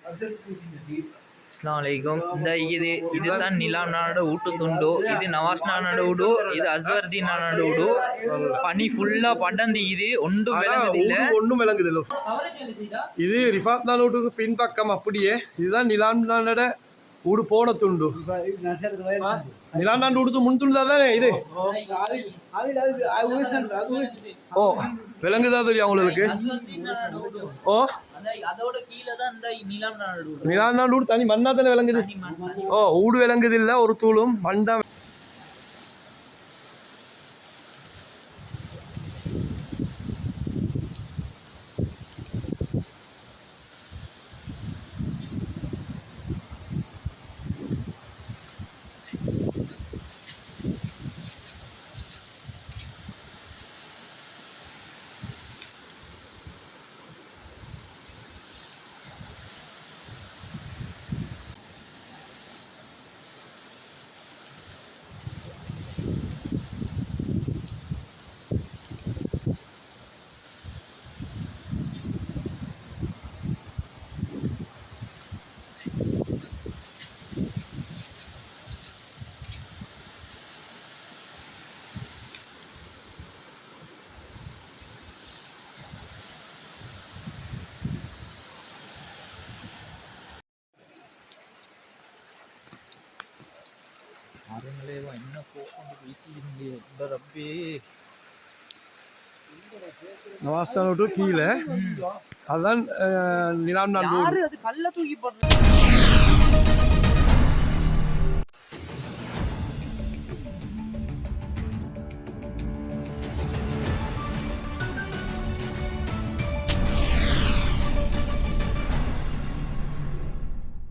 அஸ்ஸலாமு அலைக்கும். இதுதான் நிலாம் நானோட ஊட்டு துண்டு. இது நவாஸ் நானோட ஊடு, இது அஸ்வர்தீன் நானோட ஊடு. பனி ஃபுல்லா படர்ந்து இது ஒன்றும் விளங்குதில்லை. இது ரிஃபாத் நான் வீட்டுக்கு பின்பக்கம் அப்படியே. இதுதான் நிலாம் நானோட ஊடு போன துண்டு. நிலாம் நான் ஊடு முன் துண்டு தானே இது. ஓ விளங்குதா தெரியும் உங்களுக்கு? ஓ நிலாம் நாடு ஊடு தனி மண்ணா தானே விளங்குது. ஓ ஊடு விளங்குது இல்லை, ஒரு தூளும் மண் தான். நவாஸ்தான் கீழே அதான் நிலாம் நான்